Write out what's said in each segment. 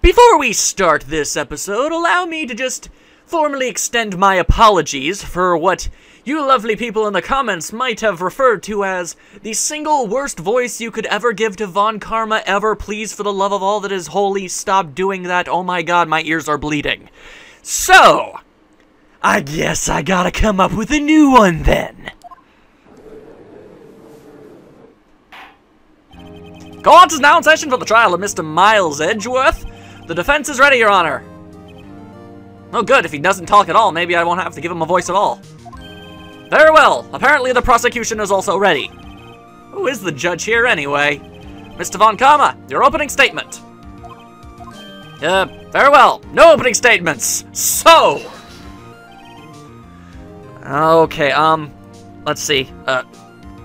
Before we start this episode, allow me to just formally extend my apologies for what you lovely people in the comments might have referred to as the single worst voice you could ever give to Von Karma ever. Please, for the love of all that is holy, stop doing that. Oh my god, my ears are bleeding. So, I guess I gotta come up with a new one then. Court is now in session for the trial of Mr. Miles Edgeworth. The defense is ready, Your Honor. Oh good, if he doesn't talk at all, maybe I won't have to give him a voice at all. Very well, apparently the prosecution is also ready. Who is the judge here anyway? Mr. Von Karma, your opening statement. Very well, no opening statements. So. Okay, let's see.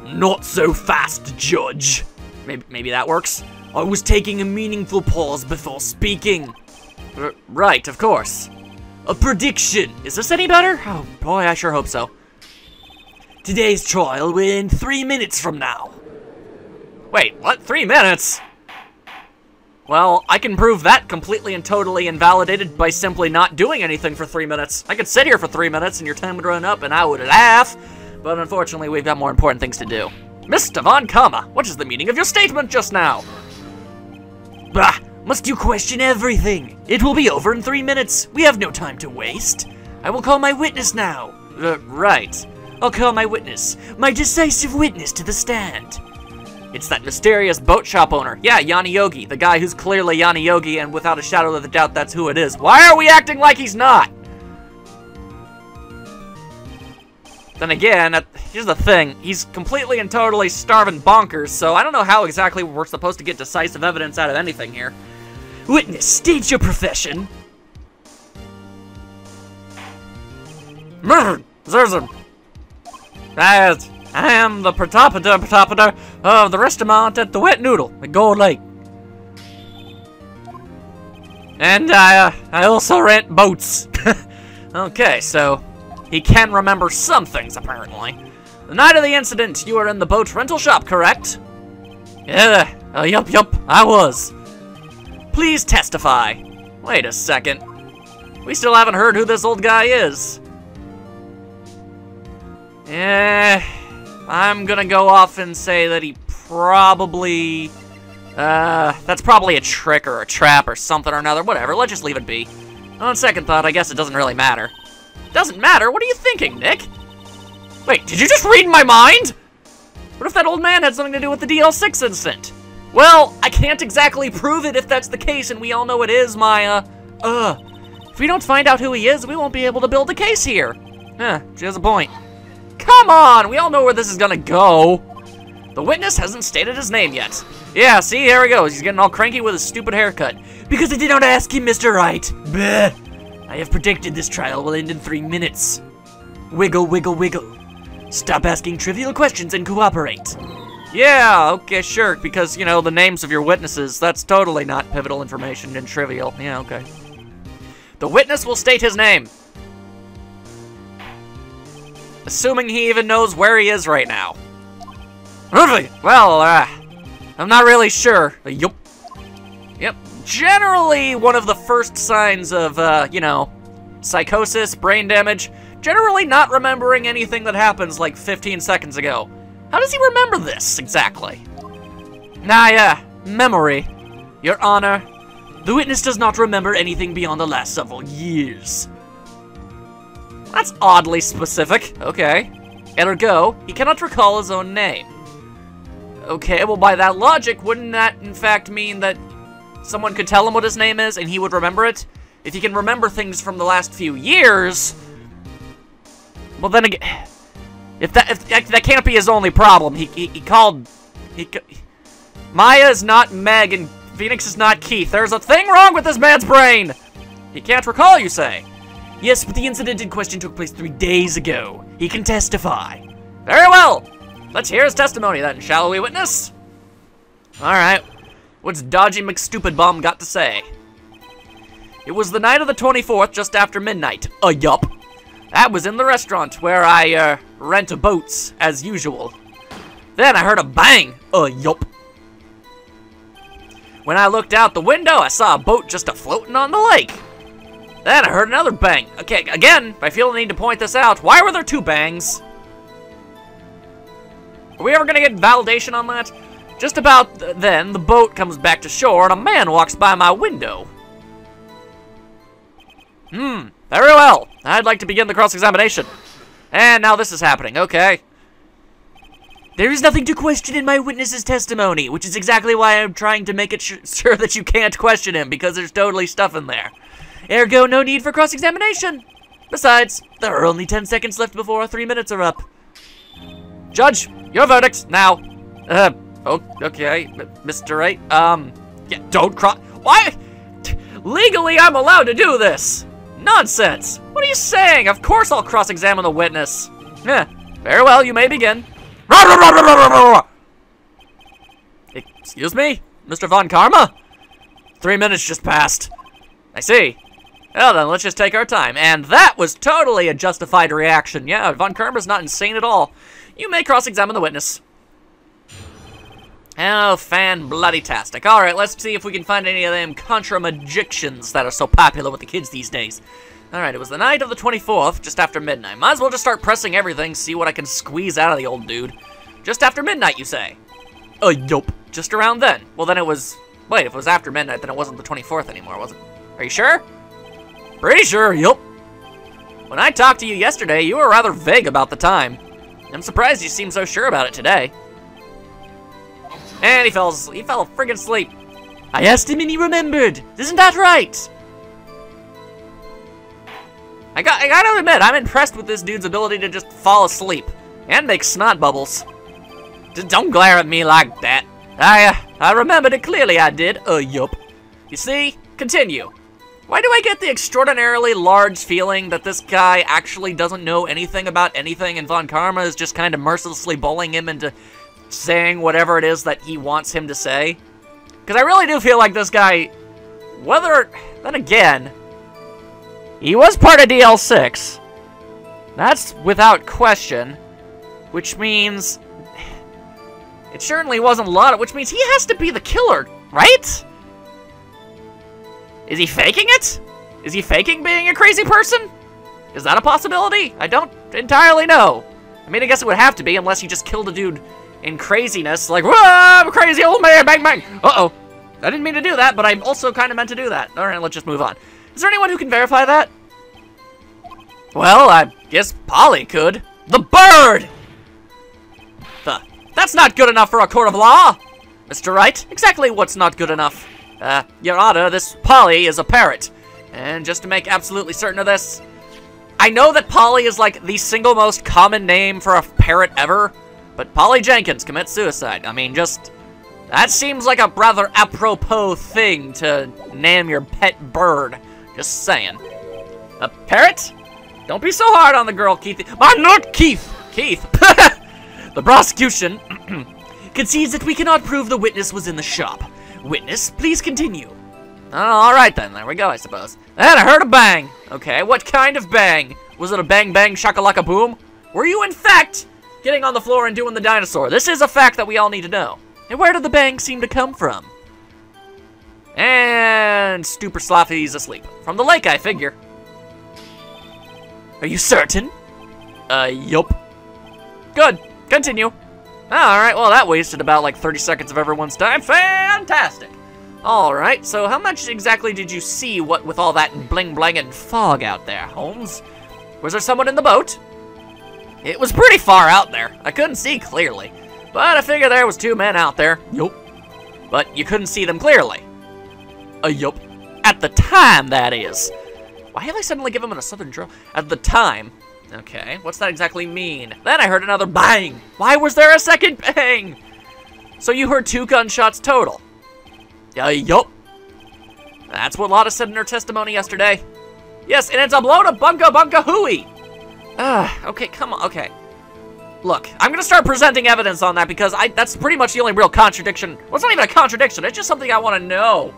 Not so fast, Judge. Maybe that works. I was taking a meaningful pause before speaking. Right, of course. A prediction. Is this any better? Oh boy, I sure hope so. Today's trial will end 3 minutes from now. Wait, what? 3 minutes? Well, I can prove that completely and totally invalidated by simply not doing anything for 3 minutes. I could sit here for 3 minutes and your time would run up and I would laugh, but unfortunately we've got more important things to do. Mr. Von Karma, what is the meaning of your statement just now? Bah! Must you question everything? It will be over in 3 minutes. We have no time to waste. I will call my witness now. Right. I'll call my witness. My decisive witness to the stand. It's that mysterious boat shop owner. Yeah, Yanni Yogi. The guy who's clearly Yanni Yogi, and without a shadow of a doubt, that's who it is. Why are we acting like he's not? Then again, here's the thing. He's completely and totally starving bonkers, so I don't know how exactly we're supposed to get decisive evidence out of anything here. Witness, state your profession. Zerzum. I am the Protopiter of the restaurant at the Wet Noodle at Gold Lake. And I also rent boats. Okay, so he can remember some things, apparently. The night of the incident, you were in the boat rental shop, correct? Yeah, yup, I was. Please testify. Wait a second. We still haven't heard who this old guy is. I'm gonna go off and say that he probably... that's probably a trick or a trap or something or another. Whatever, let's just leave it be. On second thought, I guess it doesn't really matter. Doesn't matter? What are you thinking, Nick? Wait, did you just read my mind? What if that old man had something to do with the DL6 incident? Well, I can't exactly prove it if that's the case, and we all know it is, Maya. If we don't find out who he is, we won't be able to build a case here. She has a point. Come on, we all know where this is gonna go. The witness hasn't stated his name yet. Yeah, see, here he goes. He's getting all cranky with his stupid haircut. Because I did not ask him, Mr. Wright. Bleh. I have predicted this trial will end in 3 minutes. Wiggle, wiggle, wiggle. Stop asking trivial questions and cooperate. Yeah, okay, sure, because, you know, the names of your witnesses, that's totally not pivotal information and trivial. Yeah, okay. The witness will state his name. Assuming he even knows where he is right now. Well, I'm not really sure. Yup. Yep. Generally, one of the first signs of, you know, psychosis, brain damage, generally not remembering anything that happens like 15 seconds ago. How does he remember this, exactly? Memory. Your Honor, the witness does not remember anything beyond the last several years. That's oddly specific. Okay. Ergo, he cannot recall his own name. Okay, well by that logic, wouldn't that in fact mean that someone could tell him what his name is and he would remember it? If he can remember things from the last few years, well then again, if that can't be his only problem. Maya is not Meg and Phoenix is not Keith. There's a thing wrong with this man's brain. He can't recall, you say? Yes, but the incident in question took place 3 days ago. He can testify. Very well. Let's hear his testimony then, shall we, witness? Alright. What's Dodgy McStupidbum got to say? It was the night of the 24th, just after midnight. Yup. That was in the restaurant where I, rent boats, as usual. Then I heard a bang. Yup. When I looked out the window, I saw a boat just a-floating on the lake. Then I heard another bang. Okay, again, I feel the need to point this out. Why were there 2 bangs? Are we ever gonna get validation on that? Just about then, the boat comes back to shore and a man walks by my window. Very well. I'd like to begin the cross-examination. And now this is happening, okay. There is nothing to question in my witness's testimony, which is exactly why I'm trying to make it sure that you can't question him, because there's totally stuff in there. Ergo, no need for cross-examination. Besides, there are only 10 seconds left before our 3 minutes are up. Judge, your verdict, now. Okay, Mr. Wright, yeah, don't cross. Why? Legally, I'm allowed to do this. Nonsense. What are you saying? Of course I'll cross-examine the witness. Yeah, very well, you may begin. Excuse me, Mr. Von Karma? 3 minutes just passed. I see. Well then, let's just take our time. And that was totally a justified reaction. Yeah, Von Karma's not insane at all. You may cross-examine the witness. Oh, fan-bloody-tastic. Alright, let's see if we can find any of them contra-magicians that are so popular with the kids these days. Alright, it was the night of the 24th, just after midnight. Might as well just start pressing everything, see what I can squeeze out of the old dude. Just after midnight, you say? Yup. Just around then. Well, then it was... Wait, if it was after midnight, then it wasn't the 24th anymore, was it? Are you sure? Pretty sure, yup. When I talked to you yesterday, you were rather vague about the time. I'm surprised you seem so sure about it today. And he fell friggin' asleep. I asked him and he remembered. Isn't that right? I gotta admit, I'm impressed with this dude's ability to just fall asleep and make snot bubbles. Just don't glare at me like that. I remembered it clearly, I did. Yup. You see? Continue. Why do I get the extraordinarily large feeling that this guy actually doesn't know anything about anything and Von Karma is just kind of mercilessly bullying him into saying whatever it is that he wants him to say? Because I really do feel like this guy, then again, he was part of DL6. That's without question, which means it certainly wasn't Lotta, which means he has to be the killer, right? Is he faking it? Is he faking being a crazy person? Is that a possibility? I don't entirely know. I mean, I guess it would have to be, unless he just killed a dude in craziness, like, whoa, I'm a crazy old man, bang, bang. Uh-oh. I didn't mean to do that, but I also kind of meant to do that. All right, let's just move on. Is there anyone who can verify that? Well, I guess Polly could. The bird! That's not good enough for a court of law! Mr. Wright, exactly what's not good enough? Your Honor, this Polly is a parrot. And just to make absolutely certain of this, I know that Polly is like the single most common name for a parrot ever, but Polly Jenkins commits suicide. I mean, just, that seems like a rather apropos thing to name your pet bird. Just saying. A parrot? Don't be so hard on the girl, Keith. I'm not Keith! Keith. The prosecution concedes that we cannot prove the witness was in the shop. Witness, please continue. Oh, alright then, there we go, I suppose. And I heard a bang. Okay, what kind of bang? Was it a bang bang shakalaka boom? Were you in fact getting on the floor and doing the dinosaur? This is a fact that we all need to know. And where did the bang seem to come from? And Stupor Sloppy's asleep. From the lake, I figure. Are you certain? Yup. Good. Continue. Alright, well that wasted about like 30 seconds of everyone's time. Fantastic! Alright, so how much exactly did you see with all that bling bling and fog out there, Holmes? Was there someone in the boat? It was pretty far out there. I couldn't see clearly. But I figured there was 2 men out there. Yup. But you couldn't see them clearly. Yup. At the time, that is. Why have I suddenly given him a southern drawl? At the time. Okay, what's that exactly mean? Then I heard another bang. Why was there a second bang? So you heard 2 gunshots total? Yup. That's what Lotta said in her testimony yesterday. Yes, and it's a blow to bunka bunka hooey. Okay, come on, okay. Look, I'm gonna start presenting evidence on that because that's pretty much the only real contradiction. Well, it's not even a contradiction, it's just something I want to know.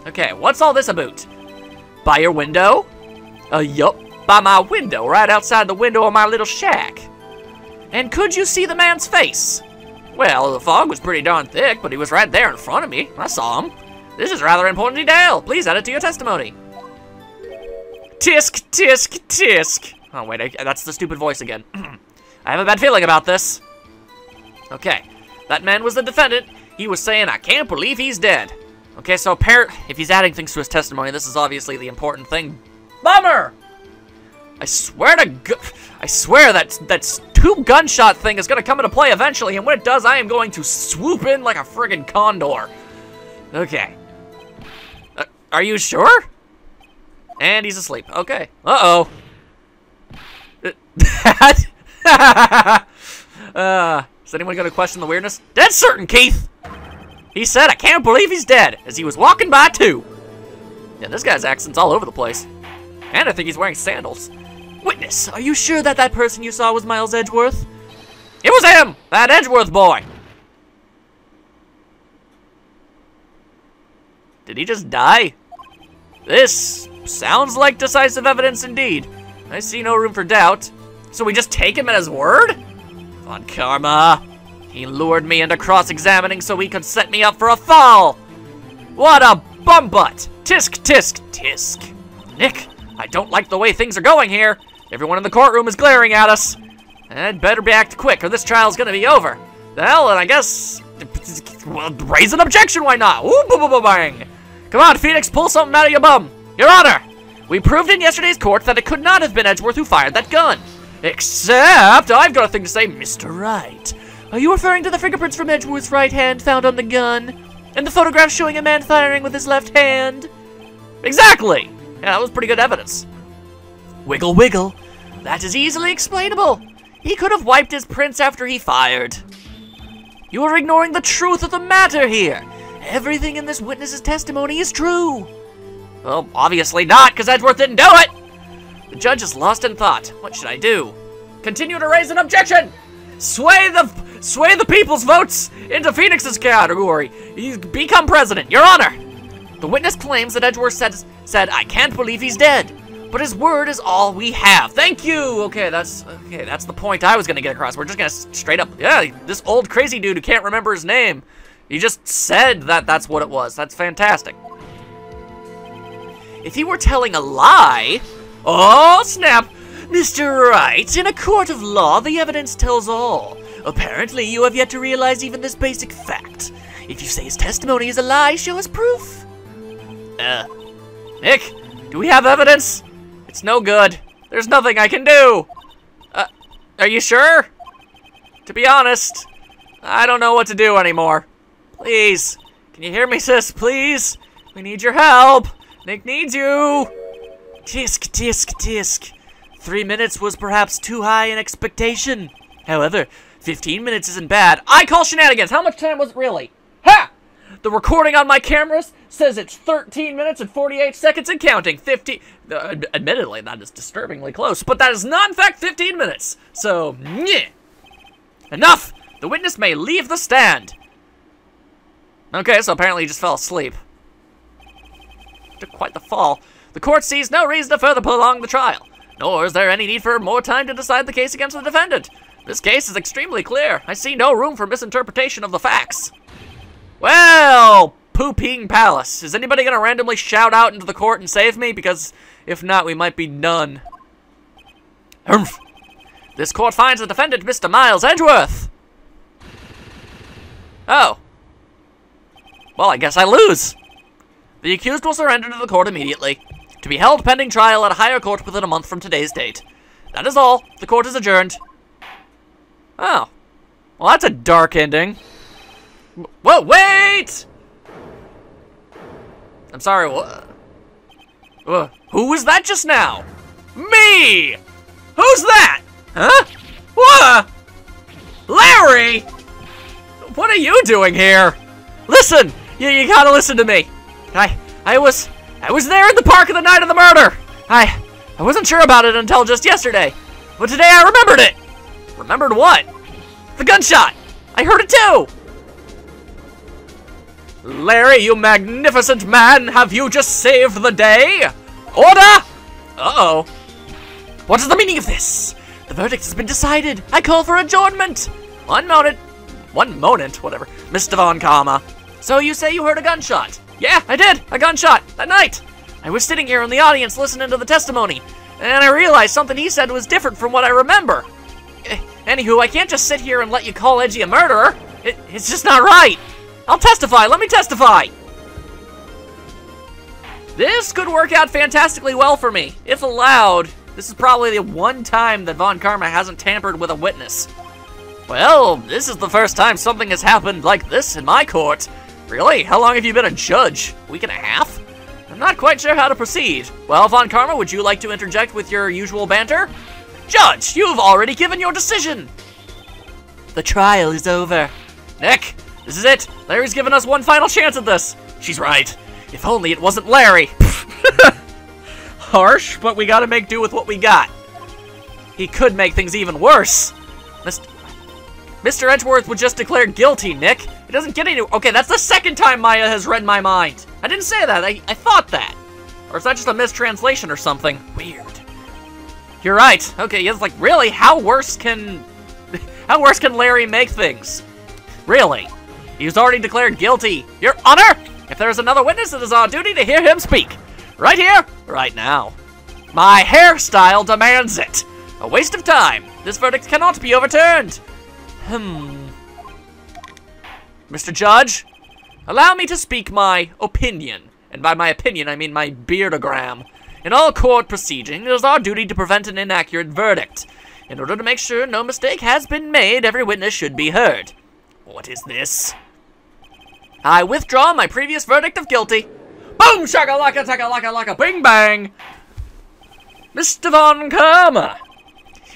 Okay, what's all this about? By your window? Yup. By my window, right outside the window of my little shack. And could you see the man's face? Well, the fog was pretty darn thick, but he was right there in front of me. I saw him. This is rather important detail. Please add it to your testimony. Tisk, tisk, tisk. Oh, wait, that's the stupid voice again. I have a bad feeling about this. Okay, that man was the defendant. He was saying, I can't believe he's dead. Okay, so if he's adding things to his testimony, this is obviously the important thing. Bummer! I swear that two gunshot thing is gonna come into play eventually, and when it does, I am going to swoop in like a friggin' condor. Okay. Are you sure? And he's asleep. Okay. Uh-oh. Is anyone gonna question the weirdness? Dead certain, Keith! He said, I can't believe he's dead, as he was walking by too. Yeah, this guy's accent's all over the place. And I think he's wearing sandals. Witness, are you sure that person you saw was Miles Edgeworth? It was him! That Edgeworth boy! Did he just die? This sounds like decisive evidence indeed. I see no room for doubt. So we just take him at his word? Von Karma. He lured me into cross-examining so he could set me up for a fall. What a bumbutt. Tisk, tisk, tisk. Nick, I don't like the way things are going here. Everyone in the courtroom is glaring at us. I'd better act quick or this trial's gonna be over. The hell, and I guess, well, raise an objection, why not? Ooh, bang. Come on, Phoenix, pull something out of your bum. Your Honor, we proved in yesterday's court that it could not have been Edgeworth who fired that gun. Except, I've got a thing to say, Mr. Wright. Are you referring to the fingerprints from Edgeworth's right hand found on the gun? And the photograph showing a man firing with his left hand? Exactly! Yeah, that was pretty good evidence. Wiggle, wiggle. That is easily explainable. He could have wiped his prints after he fired. You are ignoring the truth of the matter here. Everything in this witness's testimony is true. Well, obviously not, because Edgeworth didn't do it. The judge is lost in thought. What should I do? Continue to raise an objection! Sway the people's votes into Phoenix's category. Become president, Your Honor. The witness claims that Edgeworth said, I can't believe he's dead. But his word is all we have. Thank you! Okay, that's the point I was gonna get across. We're just gonna straight up, yeah, this old crazy dude who can't remember his name. He just said that that's what it was. That's fantastic. If he were telling a lie, oh snap! Mr. Wright, in a court of law, the evidence tells all. Apparently, you have yet to realize even this basic fact. If you say his testimony is a lie, show us proof. Nick, do we have evidence? It's no good. There's nothing I can do. Are you sure? To be honest, I don't know what to do anymore. Please, can you hear me, sis? Please? We need your help. Nick needs you. Tisk, tisk, tisk. 3 minutes was perhaps too high an expectation. However, 15 minutes isn't bad. I call shenanigans. How much time was it really? Ha! The recording on my cameras says it's 13 minutes and 48 seconds and counting. 15. Admittedly, that is disturbingly close, but that is not, in fact, 15 minutes. So, nyeh. Enough! The witness may leave the stand. Okay, so apparently he just fell asleep. Took quite the fall. The court sees no reason to further prolong the trial, nor is there any need for more time to decide the case against the defendant. This case is extremely clear. I see no room for misinterpretation of the facts. Well, Pooping Palace. Is anybody gonna randomly shout out into the court and save me? Because if not, we might be done. Humph. This court finds the defendant, Mr. Miles Edgeworth. Oh. Well, I guess I lose. The accused will surrender to the court immediately, to be held pending trial at a higher court within a month from today's date. That is all. The court is adjourned. Oh. Well, that's a dark ending. Whoa, wait! I'm sorry, what? Who was that just now? Me! Who's that? Huh? What? Larry! What are you doing here? Listen! You gotta listen to me. I was there in the park on the night of the murder. I wasn't sure about it until just yesterday. But today I remembered it. Remembered what? The gunshot. I heard it too. Larry, you magnificent man, have you just saved the day? Order! Uh-oh. What is the meaning of this? The verdict has been decided. I call for adjournment. One moment, whatever. Mr. Von Karma. So you say you heard a gunshot? Yeah, I did. A gunshot. That night. I was sitting here in the audience listening to the testimony, and I realized something he said was different from what I remember. Anywho, I can't just sit here and let you call Edgy a murderer. It's just not right. I'll testify. Let me testify. This could work out fantastically well for me. If allowed, this is probably the one time that Von Karma hasn't tampered with a witness. Well, this is the first time something has happened like this in my court. Really? How long have you been a judge? A week and a half? I'm not quite sure how to proceed. Well, Von Karma, would you like to interject with your usual banter? Judge, you've already given your decision. The trial is over. Nick, this is it. Larry's given us one final chance at this. She's right. If only it wasn't Larry. Harsh, but we gotta make do with what we got. He could make things even worse. Mr. Edgeworth was just declared guilty, Nick. It doesn't get any... Okay, that's the second time Maya has read my mind. I didn't say that. I thought that. Or is that just a mistranslation or something? Weird. You're right. Okay, yes, like, really? How worse can Larry make things? Really? He was already declared guilty. Your Honor! If there is another witness, it is our duty to hear him speak. Right here, right now. My hairstyle demands it. A waste of time. This verdict cannot be overturned. Mr. Judge, allow me to speak my opinion. And by my opinion, I mean my beardogram. In all court proceedings, it is our duty to prevent an inaccurate verdict. In order to make sure no mistake has been made, every witness should be heard. What is this? I withdraw my previous verdict of guilty. Boom, shakalaka, takalaka, laka, bing, bang. Mr. Von Karma,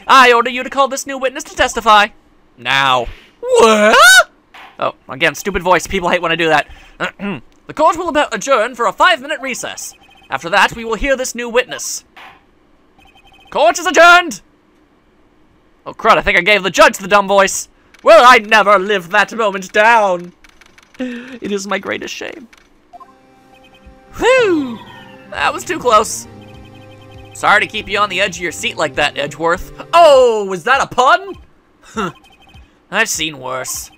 I order you to call this new witness to testify. Now. What? Oh, again, stupid voice. People hate when I do that. The court will adjourn for a 5-minute recess. After that, we will hear this new witness. Court is adjourned! Oh, crud, I think I gave the judge the dumb voice. Well, I never lived that moment down. It is my greatest shame. Whew! That was too close. Sorry to keep you on the edge of your seat like that, Edgeworth. Oh, was that a pun? Huh. I've seen worse.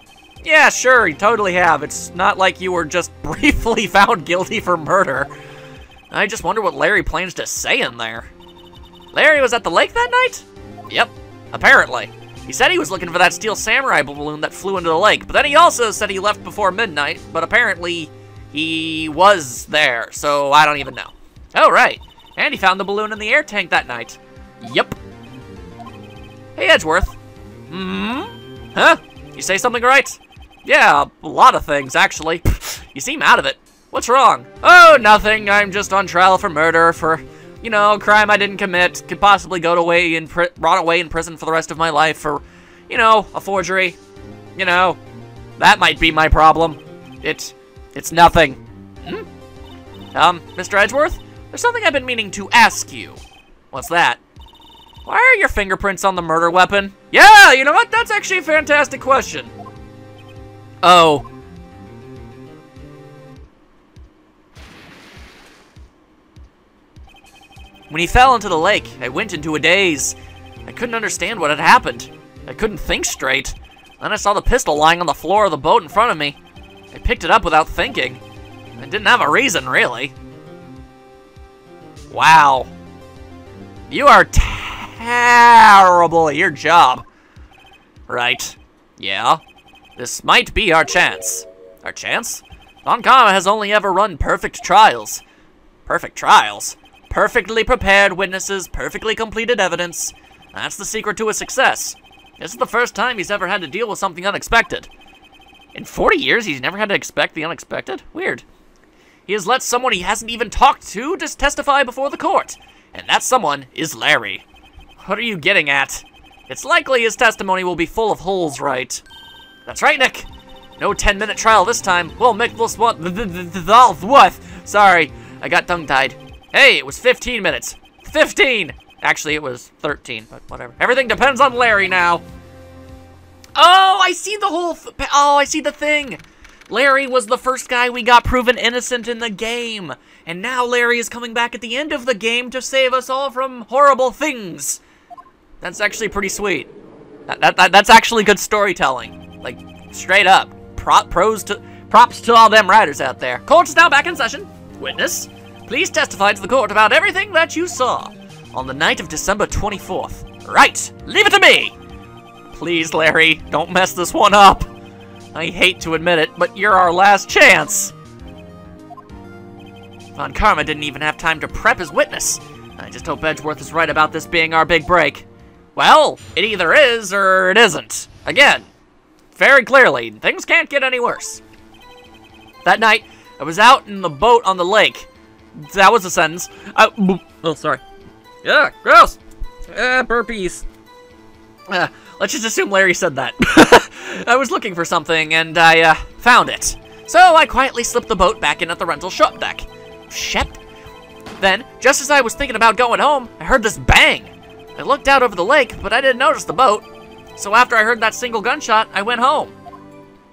Yeah, sure, you totally have. It's not like you were just briefly found guilty for murder. I just wonder what Larry plans to say in there. Larry was at the lake that night? Yep, apparently. He said he was looking for that steel samurai balloon that flew into the lake, but then he also said he left before midnight, but apparently he was there, so I don't even know. Oh, right. And he found the balloon in the air tank that night. Yep. Hey, Edgeworth. Huh? You say something right? Yeah, a lot of things, actually. You seem out of it. What's wrong? Oh, nothing. I'm just on trial for murder, for, you know, a crime I didn't commit. Could possibly rot away in prison for the rest of my life for, you know, a forgery. You know, that might be my problem. It's nothing. Mr. Edgeworth? There's something I've been meaning to ask you. What's that? Why are your fingerprints on the murder weapon? Yeah, you know what? That's actually a fantastic question. Oh. When he fell into the lake, I went into a daze. I couldn't understand what had happened. I couldn't think straight. Then I saw the pistol lying on the floor of the boat in front of me. I picked it up without thinking. I didn't have a reason, really. Wow. You are terrible at your job. Right. Yeah. This might be our chance. Our chance? Von Karma has only ever run perfect trials. Perfect trials? Perfectly prepared witnesses, perfectly completed evidence. That's the secret to his success. This is the first time he's ever had to deal with something unexpected. In 40 years, he's never had to expect the unexpected? Weird. He has let someone he hasn't even talked to just testify before the court. And that someone is Larry. What are you getting at? It's likely his testimony will be full of holes, right? That's right, Nick. No 10-minute trial this time. We'll make this one... What? Sorry, I got tongue-tied. Hey, it was 15 minutes. 15! Actually, it was 13, but whatever. Everything depends on Larry now. Oh, I see the whole... Oh, I see the thing. Larry was the first guy we got proven innocent in the game. And now Larry is coming back at the end of the game to save us all from horrible things. That's actually pretty sweet. That's actually good storytelling. Like, straight up. Props to Props to all them riders out there. Court is now back in session. Witness, please testify to the court about everything that you saw on the night of December 24th. Right, leave it to me. Please, Larry, don't mess this one up. I hate to admit it, but you're our last chance. Von Karma didn't even have time to prep his witness. I just hope Edgeworth is right about this being our big break. Well, it either is or it isn't. Again, very clearly, things can't get any worse. That night, I was out in the boat on the lake. That was a sentence. Oh, sorry. Yeah, gross. Burpees. Let's just assume Larry said that. I was looking for something, and I, found it. So I quietly slipped the boat back in at the rental shop deck. Shep? Then, just as I was thinking about going home, I heard this bang. I looked out over the lake, but I didn't notice the boat. So after I heard that single gunshot, I went home.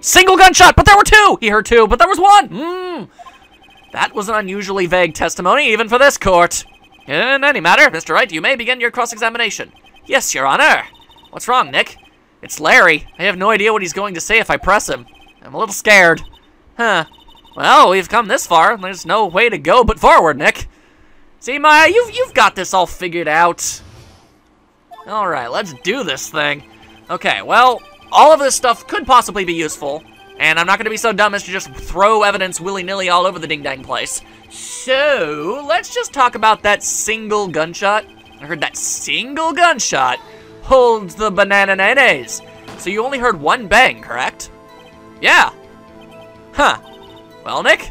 Single gunshot, but there were two! He heard two, but there was one! That was an unusually vague testimony, even for this court. In any matter, Mr. Wright, you may begin your cross-examination. Yes, Your Honor. What's wrong, Nick? It's Larry. I have no idea what he's going to say if I press him. I'm a little scared. Huh. Well, we've come this far. There's no way to go but forward, Nick. See, Maya, you've got this all figured out. Alright, let's do this thing. Okay, well, all of this stuff could possibly be useful, and I'm not going to be so dumb as to just throw evidence willy-nilly all over the ding-dang place. So, let's just talk about that single gunshot. I heard that single gunshot holds the banana nays. So you only heard one bang, correct? Yeah. Huh. Well, Nick,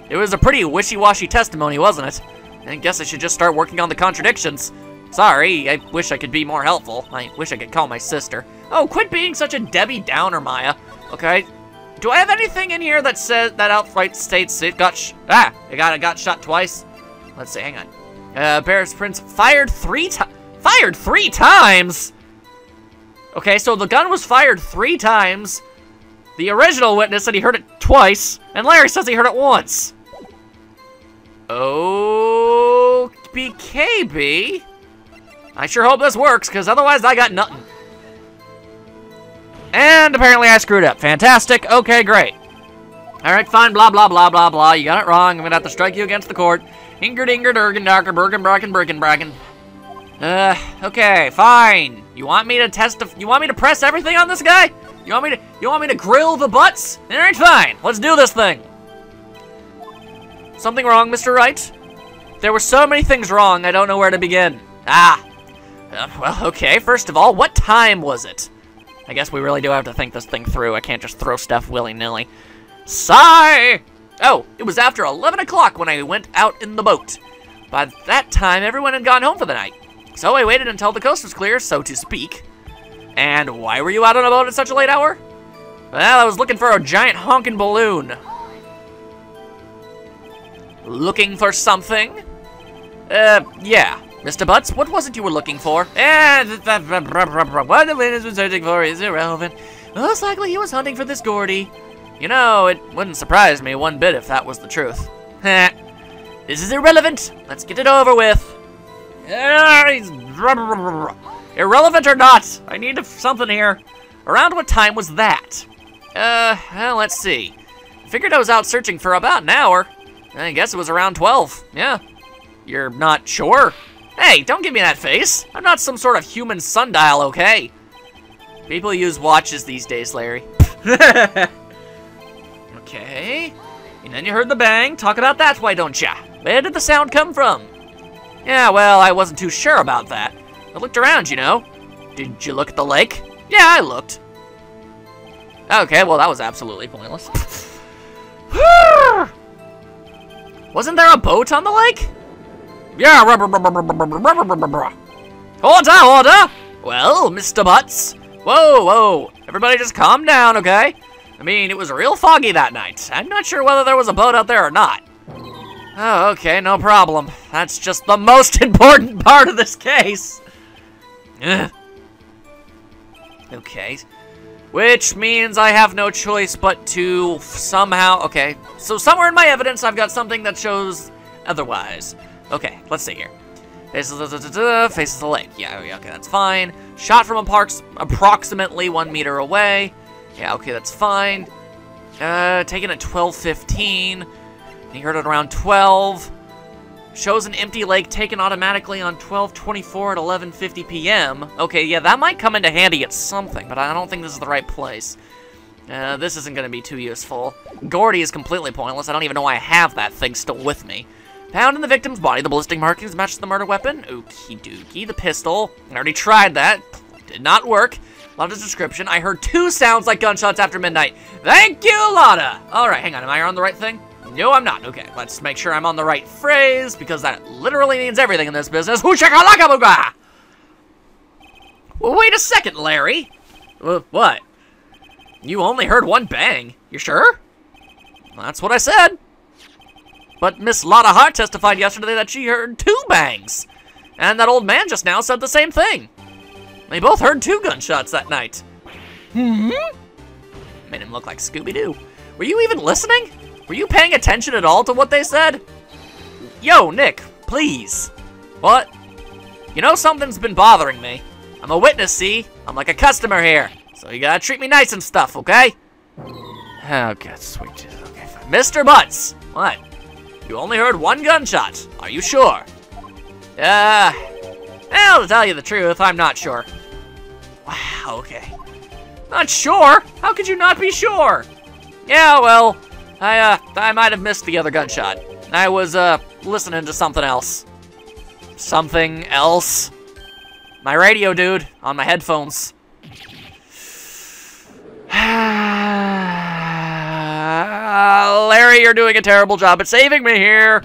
it was a pretty wishy-washy testimony, wasn't it? I guess I should just start working on the contradictions. Sorry, I wish I could be more helpful. I wish I could call my sister. Oh, quit being such a Debbie Downer, Maya. Okay. Do I have anything in here that says that outright states it got got shot twice? Let's see, hang on. Bear's Prince fired three times? Okay, so the gun was fired 3 times. The original witness said he heard it twice, and Larry says he heard it once. Oh, BKB. I sure hope this works, because otherwise I got nothing. And apparently I screwed up. Fantastic. Okay, great. Alright, fine. Blah, blah, blah, blah, blah. You got it wrong. I'm gonna have to strike you against the court. Ingrid, Durgan, Darker, Bergen, Bracken, Bergen, Bracken. Okay, fine. You want me to you want me to press everything on this guy? You want me to grill the butts? Alright, fine. Let's do this thing. Something wrong, Mr. Wright? There were so many things wrong, I don't know where to begin. Well, okay. First of all, what time was it? I guess we really do have to think this thing through. I can't just throw stuff willy-nilly. Sigh! Oh, it was after 11 o'clock when I went out in the boat. By that time, everyone had gone home for the night. So I waited until the coast was clear, so to speak. And why were you out on a boat at such a late hour? Well, I was looking for a giant honking balloon. Looking for something? Yeah. Mr. Butts, what was it you were looking for? What the witness was searching for is irrelevant. Most likely he was hunting for this Gordy. You know, it wouldn't surprise me one bit if that was the truth. This is irrelevant. Let's get it over with. Irrelevant or not, I need something here. Around what time was that? Well, let's see. Figured I was out searching for about an hour. I guess it was around 12. Yeah. You're not sure? Hey, don't give me that face. I'm not some sort of human sundial, okay? People use watches these days, Larry. Okay. And then you heard the bang. Talk about that, why don't ya? Where did the sound come from? Yeah, well, I wasn't too sure about that. I looked around, you know. Did you look at the lake? Yeah, I looked. Okay, well, that was absolutely pointless. Wasn't there a boat on the lake? Yeah, order! Well, Mr. Butts. Whoa. Everybody just calm down, okay? I mean, it was real foggy that night. I'm not sure whether there was a boat out there or not. Oh, okay, no problem. That's just the most important part of this case. Ugh. Okay. Which means I have no choice but to somehow... Okay, so somewhere in my evidence I've got something that shows otherwise. Okay, let's see here. Faces the lake. Yeah, okay, that's fine. Shot from approximately 1 meter away. Yeah, okay, that's fine. Taken at 12:15. He heard it around 12. Shows an empty lake taken automatically on 12:24 at 11:50 p.m. Okay, yeah, that might come into handy at something, but I don't think this is the right place. This isn't going to be too useful. Gordy is completely pointless. I don't even know why I have that thing still with me. Found in the victim's body, the ballistic markings matched the murder weapon. Okie dokie, the pistol. I already tried that. Did not work. Lotta's description. I heard 2 sounds like gunshots after midnight. Thank you, Lotta! Alright, hang on. Am I on the right thing? No, I'm not. Okay, let's make sure I'm on the right phrase, because that literally means everything in this business. Hoo-shakalaka-booga! Well, wait a second, Larry. What? You only heard 1 bang. You sure? That's what I said. But Miss Lotta Hart testified yesterday that she heard 2 bangs. And that old man just now said the same thing. They both heard 2 gunshots that night. Made him look like Scooby-Doo. Were you even listening? Were you paying attention at all to what they said? Yo, Nick, please. What? You know something's been bothering me. I'm a witness, see? I'm like a customer here. So you gotta treat me nice and stuff, okay? Oh, God, sweet Jesus. Okay, fine. Mr. Butts! What? You only heard 1 gunshot. Are you sure? Well, to tell you the truth, I'm not sure. Wow, okay. Not sure? How could you not be sure? Yeah, well, I might have missed the other gunshot. I was, listening to something else. Something else? My radio, dude, on my headphones. Larry, you're doing a terrible job at saving me here.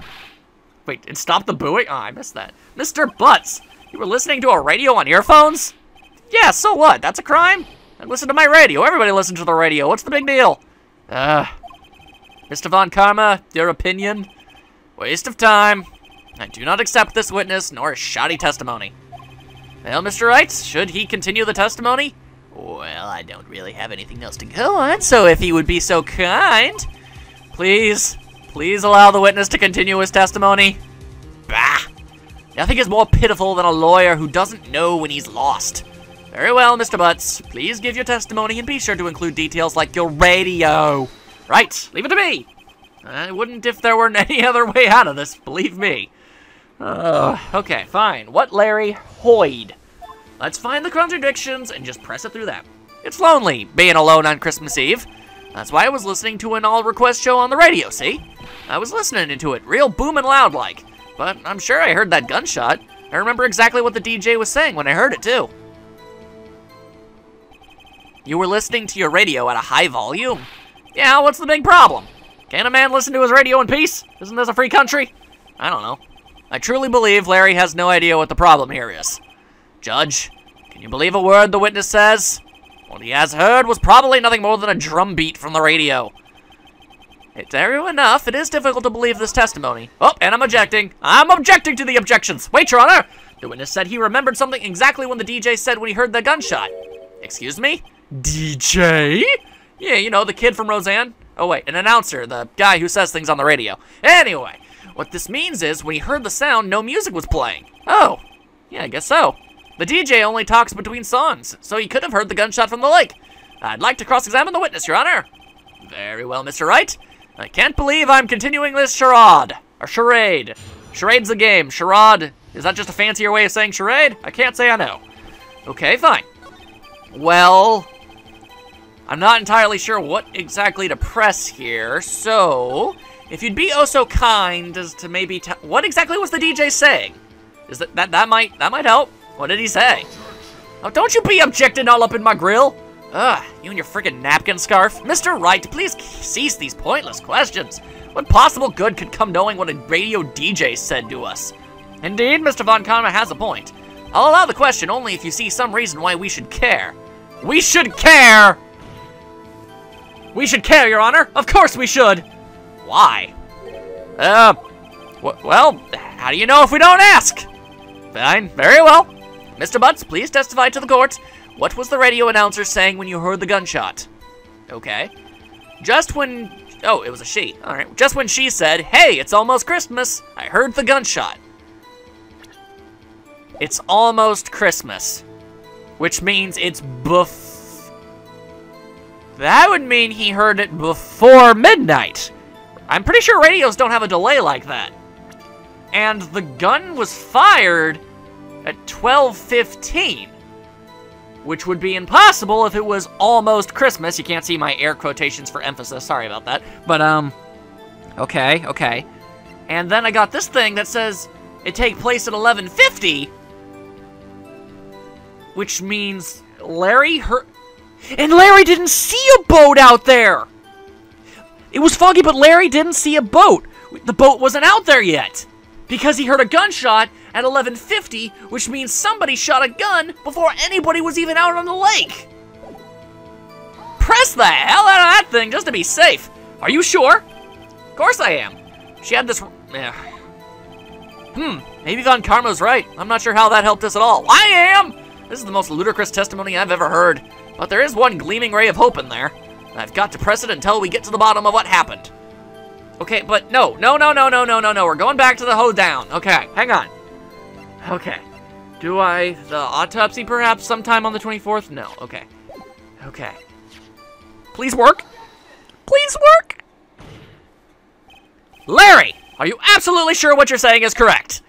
Wait, it stopped the booing? Oh, I missed that. Mr. Butts, you were listening to a radio on earphones? Yeah, so what? That's a crime? I listen to my radio. Everybody listens to the radio. What's the big deal? Mr. Von Karma, your opinion? Waste of time. I do not accept this witness nor his shoddy testimony. Well, Mr. Wright, should he continue the testimony? Well, I don't really have anything else to go on, so if he would be so kind, please allow the witness to continue his testimony. Bah! Nothing is more pitiful than a lawyer who doesn't know when he's lost. Very well, Mr. Butts. Please give your testimony and be sure to include details like your radio. Right, leave it to me. I wouldn't if there weren't any other way out of this, believe me. Okay, fine. What Larry Hoyd? Let's find the contradictions and just press it through that. It's lonely being alone on Christmas Eve. That's why I was listening to an all-request show on the radio, see? I was listening into it, real booming loud like. But I'm sure I heard that gunshot. I remember exactly what the DJ was saying when I heard it, too. You were listening to your radio at a high volume? Yeah, what's the big problem? Can't a man listen to his radio in peace? Isn't this a free country? I don't know. I truly believe Larry has no idea what the problem here is. Judge, can you believe a word the witness says? What he has heard was probably nothing more than a drum beat from the radio. It's true enough, it is difficult to believe this testimony. Oh, and I'm objecting. I'm objecting to the objections. Wait, Your Honor. The witness said he remembered something exactly when the DJ said when he heard the gunshot. Excuse me? DJ? Yeah, you know, the kid from Roseanne. Oh, wait, an announcer, the guy who says things on the radio. Anyway, what this means is when he heard the sound, no music was playing. Oh, yeah, I guess so. The DJ only talks between songs, so he could have heard the gunshot from the lake. I'd like to cross-examine the witness, Your Honor. Very well, Mr. Wright. I can't believe I'm continuing this charade. Or charade. Charade's the game. Charade, is that just a fancier way of saying charade? I can't say I know. Okay, fine. Well, I'm not entirely sure what exactly to press here, so if you'd be oh so kind as to maybe what exactly was the DJ saying? Is that might help. What did he say? Oh, don't you be objecting all up in my grill. Ugh, you and your friggin' napkin scarf. Mr. Wright, please cease these pointless questions. What possible good could come knowing what a radio DJ said to us? Indeed, Mr. Von Karma has a point. I'll allow the question only if you see some reason why we should care. We should care! We should care, Your Honor. Of course we should. Why? Well, how do you know if we don't ask? Fine, very well. Mr. Butts, please testify to the court. What was the radio announcer saying when you heard the gunshot? Okay. Just when... Oh, it was a she. All right. Just when she said, hey, it's almost Christmas, I heard the gunshot. It's almost Christmas. Which means it's That would mean he heard it before midnight. I'm pretty sure radios don't have a delay like that. And the gun was fired at 12:15, which would be impossible if it was almost Christmas. You can't see my air quotations for emphasis, sorry about that. But, okay. And then I got this thing that says it take place at 11:50, which means Larry heard... And Larry didn't see a boat out there! It was foggy, but Larry didn't see a boat. The boat wasn't out there yet. Because he heard a gunshot at 11:50, which means somebody shot a gun before anybody was even out on the lake. Press the hell out of that thing just to be safe. Are you sure? Of course I am. She had this... maybe Von Karma's right. I'm not sure how that helped us at all. I am! This is the most ludicrous testimony I've ever heard. But there is one gleaming ray of hope in there. I've got to press it until we get to the bottom of what happened. Okay, but no. We're going back to the hoedown. Okay, hang on. Okay. The autopsy perhaps sometime on the 24th? No, okay. Okay. Please work. Please work. Larry, are you absolutely sure what you're saying is correct?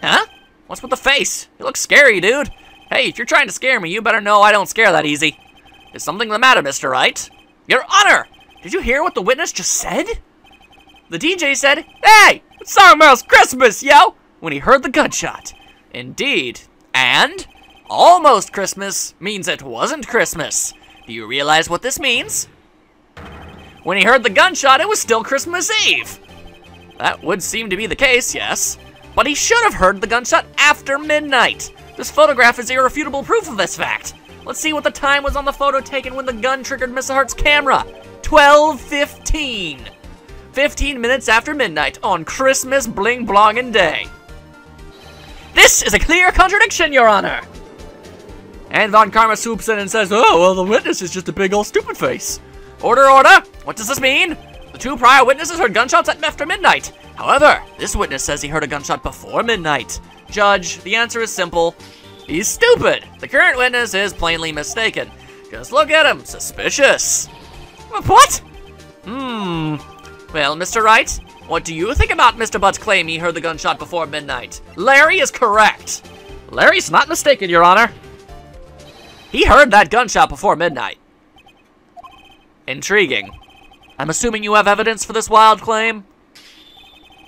Huh? What's with the face? You look scary, dude. Hey, if you're trying to scare me, you better know I don't scare that easy. Is something the matter, Mr. Wright? Your Honor! Did you hear what the witness just said? The DJ said, "Hey, it's almost Christmas, yo!" when he heard the gunshot. Indeed. And almost Christmas means it wasn't Christmas. Do you realize what this means? When he heard the gunshot, it was still Christmas Eve. That would seem to be the case, yes. But he should have heard the gunshot after midnight. This photograph is irrefutable proof of this fact. Let's see what the time was on the photo taken when the gun triggered Miss Hart's camera. 12:15. 15 minutes after midnight on Christmas bling-blongin' day. This is a clear contradiction, Your Honor. And Von Karma swoops in and says, "Oh, well, the witness is just a big old stupid face." Order, order. What does this mean? The two prior witnesses heard gunshots at after midnight. However, this witness says he heard a gunshot before midnight. Judge, the answer is simple. He's stupid. The current witness is plainly mistaken. Just look at him. Suspicious. What? Well, Mr. Wright, what do you think about Mr. Butt's claim he heard the gunshot before midnight? Larry is correct. Larry's not mistaken, Your Honor. He heard that gunshot before midnight. Intriguing. I'm assuming you have evidence for this wild claim?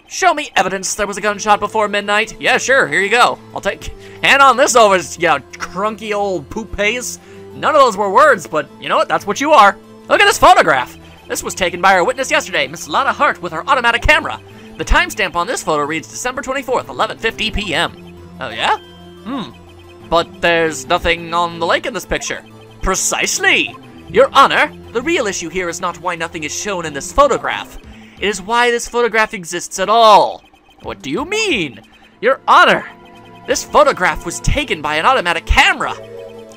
Show me evidence there was a gunshot before midnight. Yeah, sure, here you go. I'll take... Hand on this over, crunky old poop paste. None of those were words, but you know what? That's what you are. Look at this photograph. This was taken by our witness yesterday, Miss Lana Hart, with her automatic camera. The timestamp on this photo reads December 24th, 11:50 p.m. Oh, yeah? But there's nothing on the lake in this picture. Precisely. Your Honor, the real issue here is not why nothing is shown in this photograph. It is why this photograph exists at all. What do you mean? Your Honor, this photograph was taken by an automatic camera.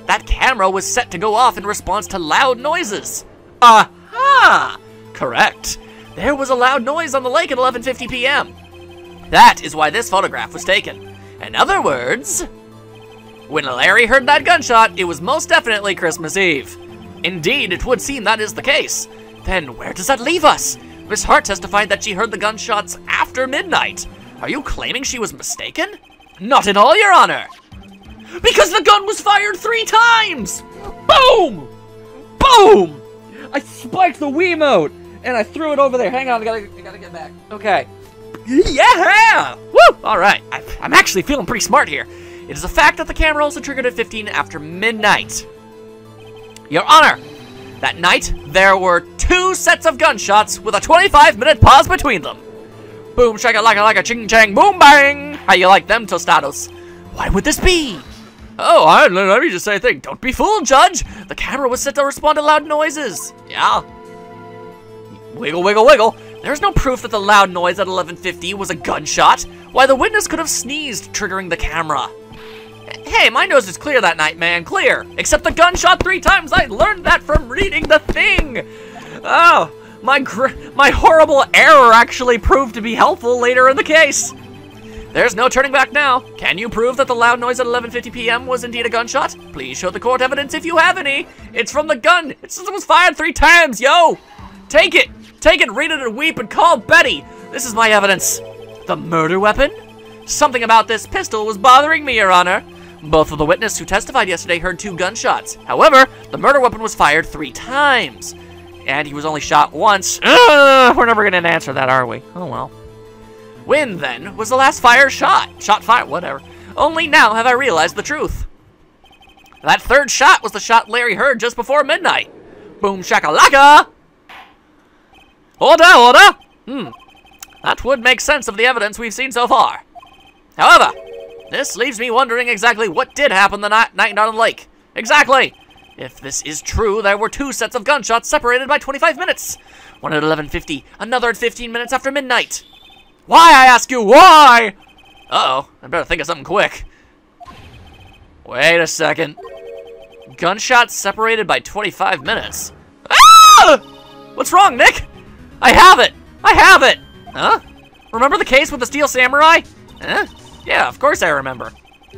That camera was set to go off in response to loud noises. Aha! Correct. There was a loud noise on the lake at 11:50 p.m. That is why this photograph was taken. In other words, when Larry heard that gunshot, it was most definitely Christmas Eve. Indeed, it would seem that is the case. Then where does that leave us? Miss Hart testified that she heard the gunshots after midnight. Are you claiming she was mistaken? Not at all, Your Honor. Because the gun was fired 3 times! Boom! Boom! I spiked the Wiimote, and I threw it over there. Hang on, I gotta get back. Okay. Yeah! Woo! Alright, I'm actually feeling pretty smart here. It is a fact that the camera also triggered at 15 after midnight. Your Honor, that night, there were 2 sets of gunshots with a 25-minute pause between them. Boom, shaka, laka, ching, chang, boom, bang. How you like them, Tostados? Why would this be? Oh, let me just say a thing. Don't be fooled, Judge. The camera was set to respond to loud noises. Yeah. Wiggle, wiggle, wiggle. There's no proof that the loud noise at 11:50 was a gunshot. Why, the witness could have sneezed, triggering the camera. Hey, my nose is clear that night, man, clear. Except the gunshot 3 times. I learned that from reading the thing. Oh, my horrible error actually proved to be helpful later in the case. There's no turning back now. Can you prove that the loud noise at 11:50 p.m. was indeed a gunshot? Please show the court evidence if you have any. It's from the gun. It was fired 3 times, yo! Take it! Take it, read it, and weep, and call Betty! This is my evidence. The murder weapon? Something about this pistol was bothering me, Your Honor. Both of the witnesses who testified yesterday heard 2 gunshots. However, the murder weapon was fired 3 times. And he was only shot once. We're never gonna answer that, are we? Oh well. When, then, was the last shot fired, whatever. Only now have I realized the truth. That 3rd shot was the shot Larry heard just before midnight. Boom shakalaka! Order! That would make sense of the evidence we've seen so far. However, this leaves me wondering exactly what did happen the night on the lake. Exactly! If this is true, there were 2 sets of gunshots separated by 25 minutes. One at 11:50, another at 15 minutes after midnight. Why, I ask you, why? Uh-oh, I better think of something quick. Wait a second. Gunshots separated by 25 minutes. Ah! What's wrong, Nick? I have it! Huh? Remember the case with the Steel Samurai? Huh? Yeah, of course I remember.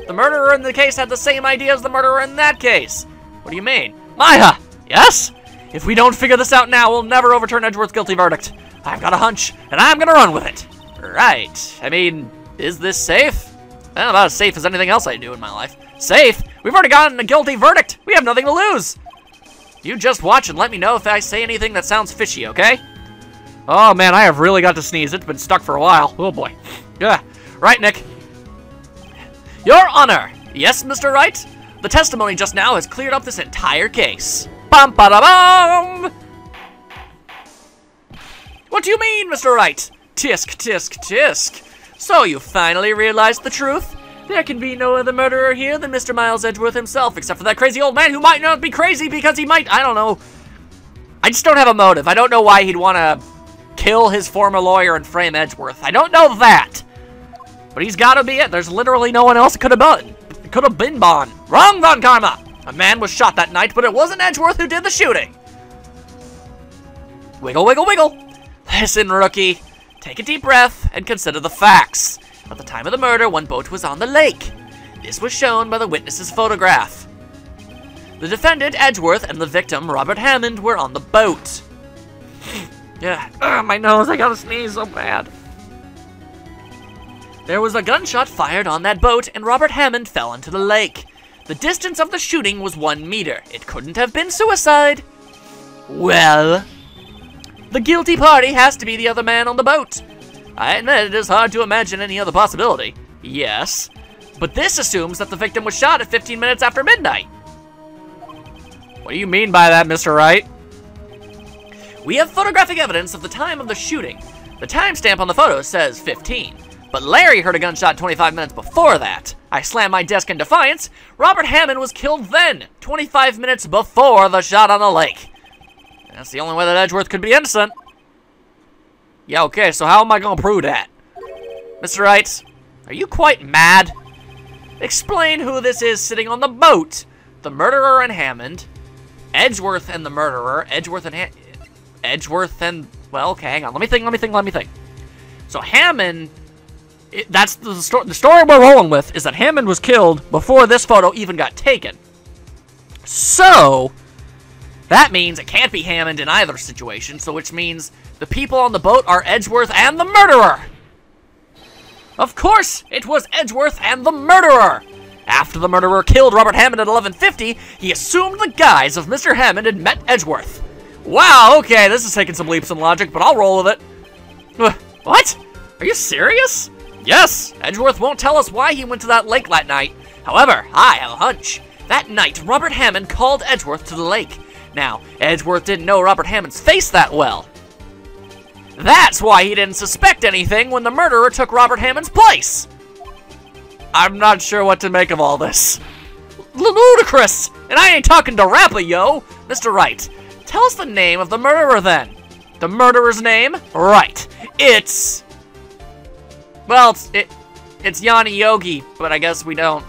The murderer in the case had the same idea as the murderer in that case. What do you mean? Maya! Yes? If we don't figure this out now, we'll never overturn Edgeworth's guilty verdict. I've got a hunch, and I'm gonna run with it. Right. I mean, is this safe? Well, about as safe as anything else I do in my life. Safe? We've already gotten a guilty verdict. We have nothing to lose. You just watch and let me know if I say anything that sounds fishy, okay? Oh, man, I have really got to sneeze. It's been stuck for a while. Oh, boy. Yeah. Right, Nick. Your Honor. Yes, Mr. Wright? The testimony just now has cleared up this entire case. Bum-ba-da-bum! What do you mean, Mr. Wright? Tisk, tisk, tisk. So you finally realized the truth? There can be no other murderer here than Mr. Miles Edgeworth himself, except for that crazy old man who might not be crazy because he might, I don't know. I just don't have a motive. I don't know why he'd want to kill his former lawyer and frame Edgeworth. I don't know that. But he's got to be it. There's literally no one else it could have been. It could have been Bond. Wrong, Von Karma. A man was shot that night, but it wasn't Edgeworth who did the shooting. Wiggle, wiggle, wiggle. Listen, rookie. Take a deep breath and consider the facts. At the time of the murder, one boat was on the lake. This was shown by the witness's photograph. The defendant, Edgeworth, and the victim, Robert Hammond, were on the boat. Yeah, my nose, I gotta sneeze so bad. There was a gunshot fired on that boat, and Robert Hammond fell into the lake. The distance of the shooting was 1 meter. It couldn't have been suicide. Well, the guilty party has to be the other man on the boat. I admit it is hard to imagine any other possibility. Yes, but this assumes that the victim was shot at 15 minutes after midnight. What do you mean by that, Mr. Wright? We have photographic evidence of the time of the shooting. The timestamp on the photo says 15, but Larry heard a gunshot 25 minutes before that. I slammed my desk in defiance. Robert Hammond was killed then, 25 minutes before the shot on the lake. That's the only way that Edgeworth could be innocent. Yeah, okay, so how am I gonna prove that? Mr. Wright, are you quite mad? Explain who this is sitting on the boat. The murderer and Hammond. Edgeworth and the murderer. Edgeworth and, well, okay, hang on. Let me think. So Hammond, that's the story we're rolling with is that Hammond was killed before this photo even got taken. So, that means it can't be Hammond in either situation, so which means the people on the boat are Edgeworth and the murderer. Of course, it was Edgeworth and the murderer. After the murderer killed Robert Hammond at 11:50, he assumed the guise of Mr. Hammond and met Edgeworth. Wow, okay, this is taking some leaps in logic, but I'll roll with it. What? Are you serious? Yes, Edgeworth won't tell us why he went to that lake that night. However, I have a hunch. That night, Robert Hammond called Edgeworth to the lake. Now, Edgeworth didn't know Robert Hammond's face that well. That's why he didn't suspect anything when the murderer took Robert Hammond's place. I'm not sure what to make of all this. Ludicrous! And I ain't talking to Rappa, yo! Mr. Wright, tell us the name of the murderer then. The murderer's name? Right. It's... well, it's Yanni Yogi, but I guess we don't.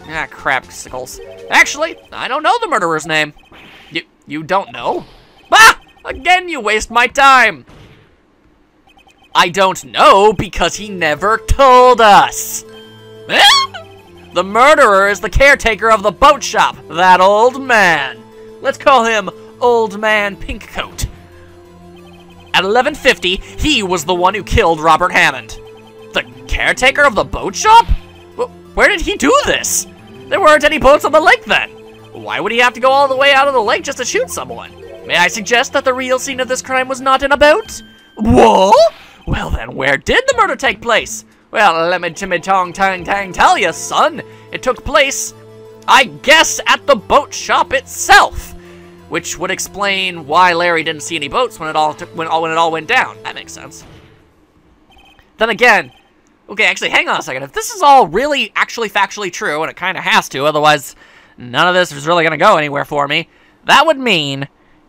Ah, crap, sickles. Actually, I don't know the murderer's name. You don't know? Bah! Again, you waste my time. I don't know, because he never told us. The murderer is the caretaker of the boat shop, that old man. Let's call him Old Man Pinkcoat. At 11:50, he was the one who killed Robert Hammond. The caretaker of the boat shop? Where did he do this? There weren't any boats on the lake then. Why would he have to go all the way out of the lake just to shoot someone? May I suggest that the real scene of this crime was not in a boat? What? Well then, where did the murder take place? Well, let me tell you, son. It took place, I guess, at the boat shop itself. Which would explain why Larry didn't see any boats when it all went down. That makes sense. Then again, okay, actually, hang on a second. If this is all really actually factually true, and it kind of has to, otherwise none of this is really going to go anywhere for me, that would mean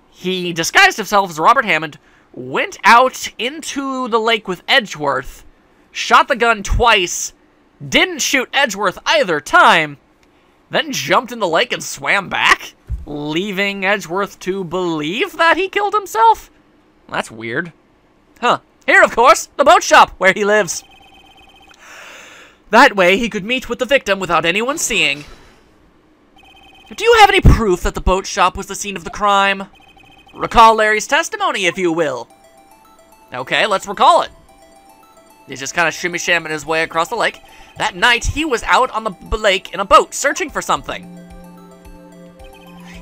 he disguised himself as Robert Hammond, went out into the lake with Edgeworth, shot the gun twice, didn't shoot Edgeworth either time, then jumped in the lake and swam back, leaving Edgeworth to believe that he killed himself? That's weird. Huh. Here, of course, the boat shop where he lives. That way, he could meet with the victim without anyone seeing. Do you have any proof that the boat shop was the scene of the crime? Recall Larry's testimony, if you will. Okay, let's recall it. He's just kind of shimmy-shamming his way across the lake. That night, he was out on the lake in a boat, searching for something.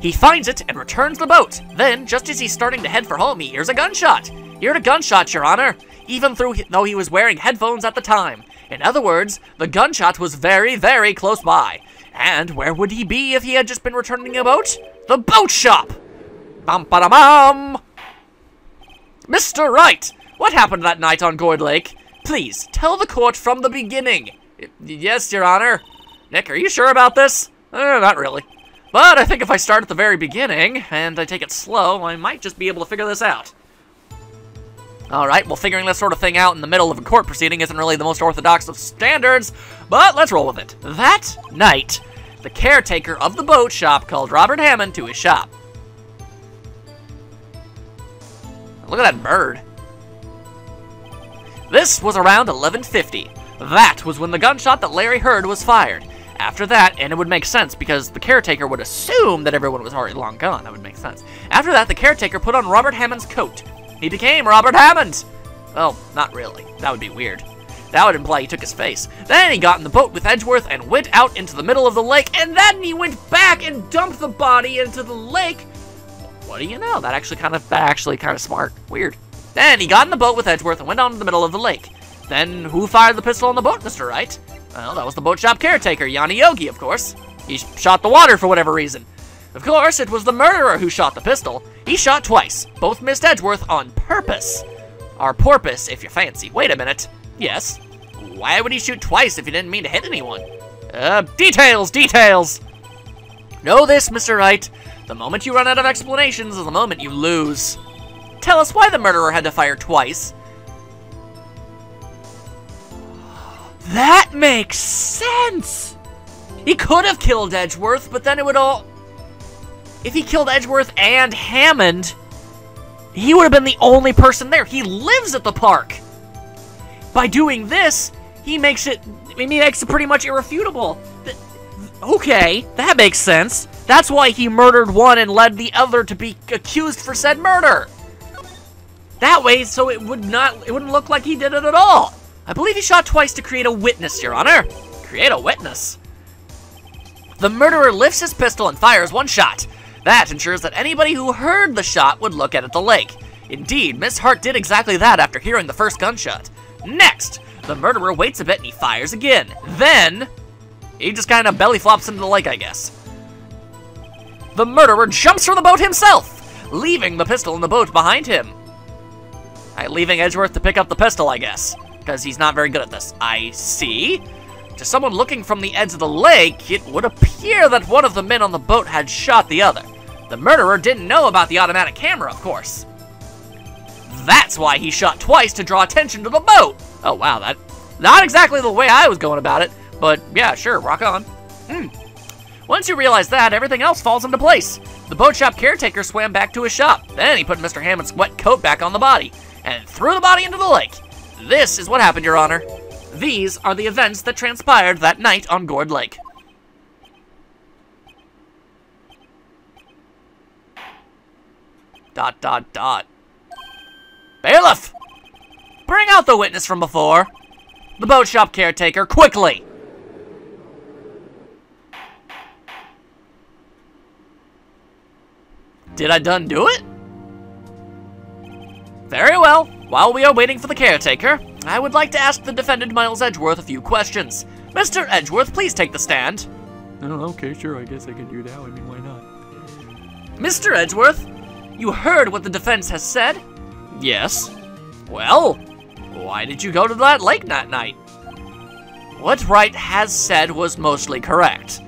He finds it and returns the boat. Then, just as he's starting to head for home, he hears a gunshot. He heard a gunshot, Your Honor, even though he was wearing headphones at the time. In other words, the gunshot was very, very close by. And where would he be if he had just been returning a boat? The boat shop! Bum-ba-da-bum! Mr. Wright, what happened that night on Gourd Lake? Please, tell the court from the beginning. Yes, Your Honor. Nick, are you sure about this? Not really. But I think if I start at the very beginning, and I take it slow, I might just be able to figure this out. Alright, well, figuring this sort of thing out in the middle of a court proceeding isn't really the most orthodox of standards, but let's roll with it. That night, the caretaker of the boat shop called Robert Hammond to his shop. Look at that bird. This was around 11:50. That was when the gunshot that Larry heard was fired. After that, and it would make sense because the caretaker would assume that everyone was already long gone. That would make sense. After that, the caretaker put on Robert Hammond's coat. He became Robert Hammond. Well, not really. That would be weird. That would imply he took his face. Then he got in the boat with Edgeworth and went out into the middle of the lake, and then he went back and dumped the body into the lake. What do you know? That actually kind of smart. Weird. Then he got in the boat with Edgeworth and went out into the middle of the lake. Then who fired the pistol on the boat, Mr. Wright? Well, that was the boat shop caretaker, Yanni Yogi, of course. He shot the water for whatever reason. Of course, it was the murderer who shot the pistol. He shot twice. Both missed Edgeworth on purpose. Or porpoise, if you fancy. Wait a minute. Yes. Why would he shoot twice if he didn't mean to hit anyone? Details! Know this, Mr. Wright. The moment you run out of explanations is the moment you lose. Tell us why the murderer had to fire twice. That makes sense! He could have killed Edgeworth, but then it would all... If he killed Edgeworth and Hammond, he would have been the only person there. He lives at the park. By doing this, he makes it pretty much irrefutable. Okay, that makes sense. That's why he murdered one and led the other to be accused for said murder. That way, so it wouldn't look like he did it at all. I believe he shot twice to create a witness, Your Honor. Create a witness? The murderer lifts his pistol and fires one shot. That ensures that anybody who heard the shot would look at the lake. Indeed, Miss Hart did exactly that after hearing the first gunshot. Next, the murderer waits a bit and he fires again. Then, he just kind of belly flops into the lake, I guess. The murderer jumps from the boat himself, leaving the pistol in the boat behind him. Leaving Edgeworth to pick up the pistol, I guess, because he's not very good at this. I see. To someone looking from the edge of the lake, it would appear that one of the men on the boat had shot the other. The murderer didn't know about the automatic camera, of course. That's why he shot twice to draw attention to the boat. Oh, wow, that... Not exactly the way I was going about it, but yeah, sure, rock on. Once you realize that, everything else falls into place. The boat shop caretaker swam back to his shop. Then he put Mr. Hammond's wet coat back on the body, and threw the body into the lake. This is what happened, Your Honor. These are the events that transpired that night on Gourd Lake. Dot, dot, dot. Bailiff! Bring out the witness from before. The boat shop caretaker, quickly! Did I done do it? Very well. While we are waiting for the caretaker, I would like to ask the defendant Miles Edgeworth a few questions. Mr. Edgeworth, please take the stand. Oh, okay, sure, I guess I can do that. I mean, why not? Mr. Edgeworth, you heard what the defense has said? Yes. Well, why did you go to that lake that night? What Wright has said was mostly correct.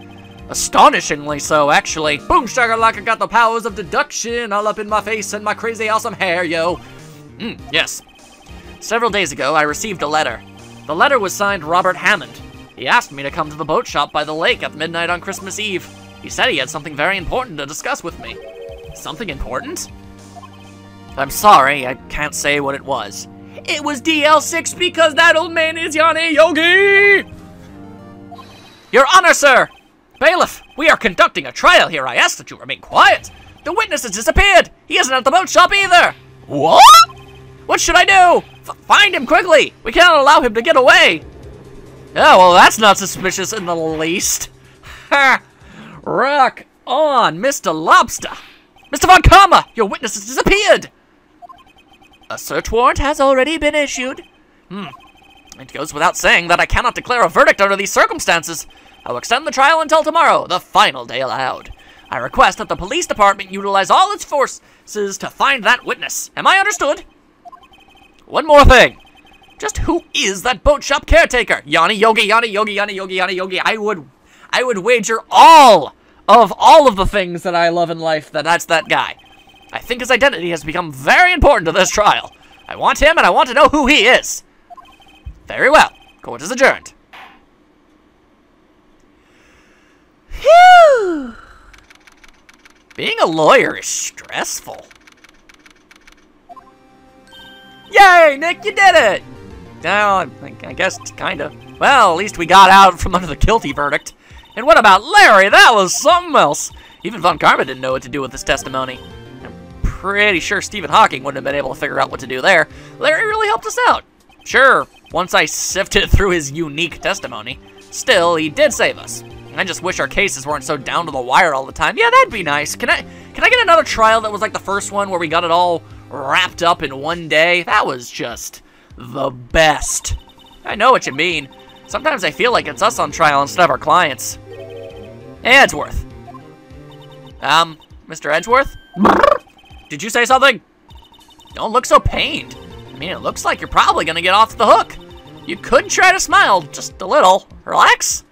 Astonishingly so, actually. Boom shakalaka, got the powers of deduction all up in my face and my crazy awesome hair, yo. Yes. Several days ago, I received a letter. The letter was signed Robert Hammond. He asked me to come to the boat shop by the lake at midnight on Christmas Eve. He said he had something very important to discuss with me. Something important? I'm sorry, I can't say what it was. It was DL6 because that old man is Yanni Yogi! Your Honor, sir! Bailiff, we are conducting a trial here. I ask that you remain quiet. The witness has disappeared. He isn't at the boat shop either. What? What should I do? Find him quickly. We cannot allow him to get away. Oh, well, that's not suspicious in the least. Ha! Rock on, Mr. Lobster. Mr. Von Karma, your witness has disappeared. A search warrant has already been issued. It goes without saying that I cannot declare a verdict under these circumstances. I will extend the trial until tomorrow, the final day allowed. I request that the police department utilize all its forces to find that witness. Am I understood? One more thing. Just who is that boat shop caretaker? Yanni Yogi, Yanni Yogi, Yanni Yogi, Yanni Yogi. I would wager all of the things that I love in life that's that guy. I think his identity has become very important to this trial. I want him and I want to know who he is. Very well. Court is adjourned. Phew. Being a lawyer is stressful. Yay, Nick, you did it! Now, I guess, kinda. Well, at least we got out from under the guilty verdict. And what about Larry? That was something else. Even Von Karma didn't know what to do with his testimony. I'm pretty sure Stephen Hawking wouldn't have been able to figure out what to do there. Larry really helped us out. Sure, once I sifted through his unique testimony. Still, he did save us. I just wish our cases weren't so down to the wire all the time. Yeah, that'd be nice. Can I get another trial that was like the first one where we got it all wrapped up in one day? That was just the best. I know what you mean. Sometimes I feel like it's us on trial instead of our clients. Edgeworth. Mr. Edgeworth? Did you say something? Don't look so pained. I mean, it looks like you're probably gonna get off the hook. You could try to smile just a little. Relax.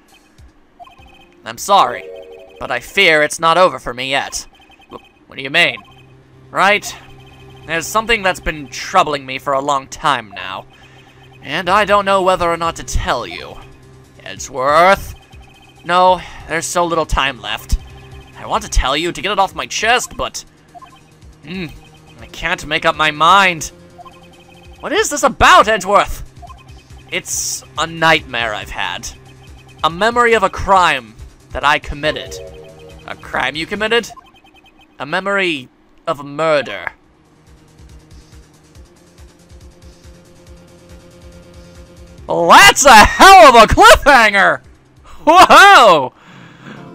I'm sorry, but I fear it's not over for me yet. What do you mean? Right? There's something that's been troubling me for a long time now, and I don't know whether or not to tell you. Edgeworth? No, there's so little time left. I want to tell you to get it off my chest, but... I can't make up my mind. What is this about, Edgeworth? It's a nightmare I've had. A memory of a crime that I committed. A crime you committed? A memory of a murder. Well, that's a hell of a cliffhanger! Whoa!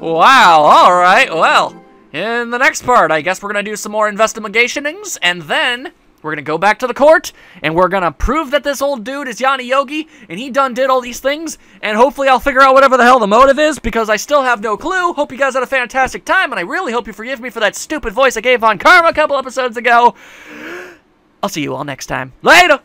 Wow, alright, well, in the next part, I guess we're gonna do some more investigationings, and then we're gonna go back to the court, and we're gonna prove that this old dude is Yanni Yogi, and he done did all these things, and hopefully I'll figure out whatever the hell the motive is, because I still have no clue. Hope you guys had a fantastic time, and I really hope you forgive me for that stupid voice I gave on Karma a couple episodes ago. I'll see you all next time. Later!